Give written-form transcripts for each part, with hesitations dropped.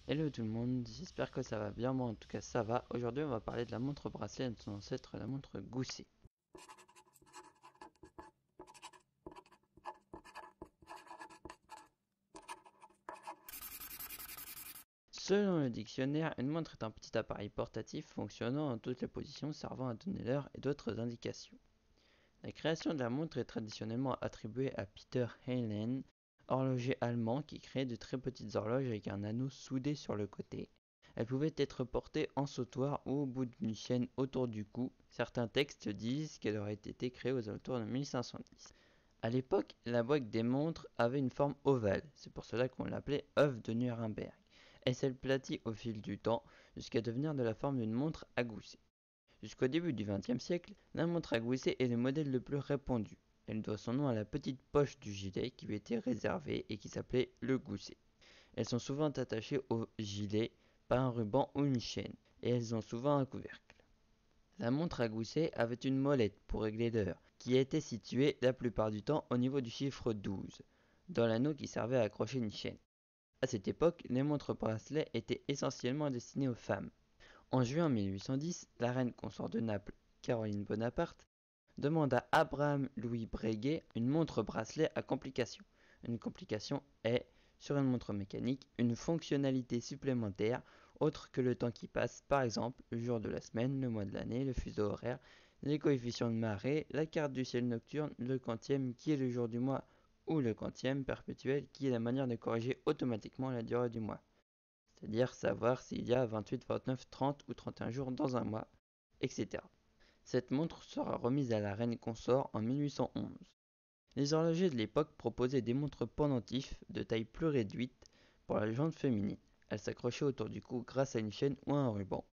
Hello tout le monde, j'espère que ça va bien, moi en tout cas ça va. Aujourd'hui on va parler de la montre bracelet et de son ancêtre, la montre Gousset. Selon le dictionnaire, une montre est un petit appareil portatif fonctionnant en toutes les positions servant à donner l'heure et d'autres indications. La création de la montre est traditionnellement attribuée à Peter Heylen, horloger allemand qui créait de très petites horloges avec un anneau soudé sur le côté. Elles pouvaient être portées en sautoir ou au bout d'une chaîne autour du cou. Certains textes disent qu'elle aurait été créée aux alentours de 1510. À l'époque, la boîte des montres avait une forme ovale, c'est pour cela qu'on l'appelait œuf de Nuremberg. Elle s'aplatit au fil du temps jusqu'à devenir de la forme d'une montre à gousset. Jusqu'au début du XXe siècle, la montre à gousset est le modèle le plus répandu. Elle doit son nom à la petite poche du gilet qui lui était réservée et qui s'appelait le gousset. Elles sont souvent attachées au gilet par un ruban ou une chaîne, et elles ont souvent un couvercle. La montre à gousset avait une molette pour régler l'heure, qui était située la plupart du temps au niveau du chiffre 12, dans l'anneau qui servait à accrocher une chaîne. À cette époque, les montres bracelets étaient essentiellement destinées aux femmes. En juin 1810, la reine consort de Naples, Caroline Bonaparte, demande à Abraham Louis Breguet une montre bracelet à complication. Une complication est, sur une montre mécanique, une fonctionnalité supplémentaire autre que le temps qui passe, par exemple le jour de la semaine, le mois de l'année, le fuseau horaire, les coefficients de marée, la carte du ciel nocturne, le quantième qui est le jour du mois ou le quantième perpétuel qui est la manière de corriger automatiquement la durée du mois. C'est-à-dire savoir s'il y a 28, 29, 30 ou 31 jours dans un mois, etc. Cette montre sera remise à la reine consort en 1811. Les horlogers de l'époque proposaient des montres pendentifs de taille plus réduite pour la jante féminine. Elles s'accrochaient autour du cou grâce à une chaîne ou à un ruban.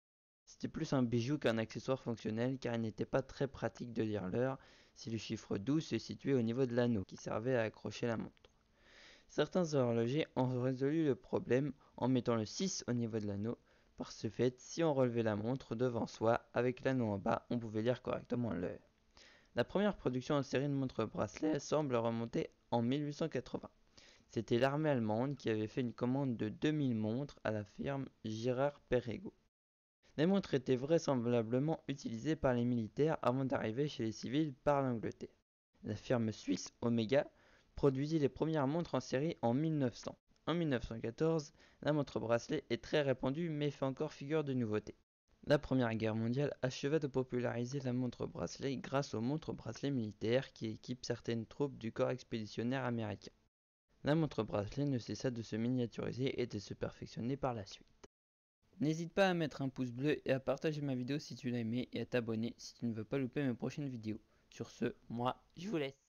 C'était plus un bijou qu'un accessoire fonctionnel car il n'était pas très pratique de lire l'heure si le chiffre 12 se situait au niveau de l'anneau qui servait à accrocher la montre. Certains horlogers ont résolu le problème en mettant le 6 au niveau de l'anneau. Par ce fait, si on relevait la montre devant soi avec l'anneau en bas, on pouvait lire correctement l'heure. La première production en série de montres bracelet semble remonter en 1880. C'était l'armée allemande qui avait fait une commande de 2000 montres à la firme Girard-Perregaux. Les montres étaient vraisemblablement utilisées par les militaires avant d'arriver chez les civils par l'Angleterre. La firme suisse Omega produisit les premières montres en série en 1900. En 1914, la montre bracelet est très répandue mais fait encore figure de nouveauté. La Première Guerre mondiale acheva de populariser la montre bracelet grâce aux montres bracelet militaires qui équipent certaines troupes du corps expéditionnaire américain. La montre bracelet ne cessa de se miniaturiser et de se perfectionner par la suite. N'hésite pas à mettre un pouce bleu et à partager ma vidéo si tu l'as aimé et à t'abonner si tu ne veux pas louper mes prochaines vidéos. Sur ce, moi, je vous laisse.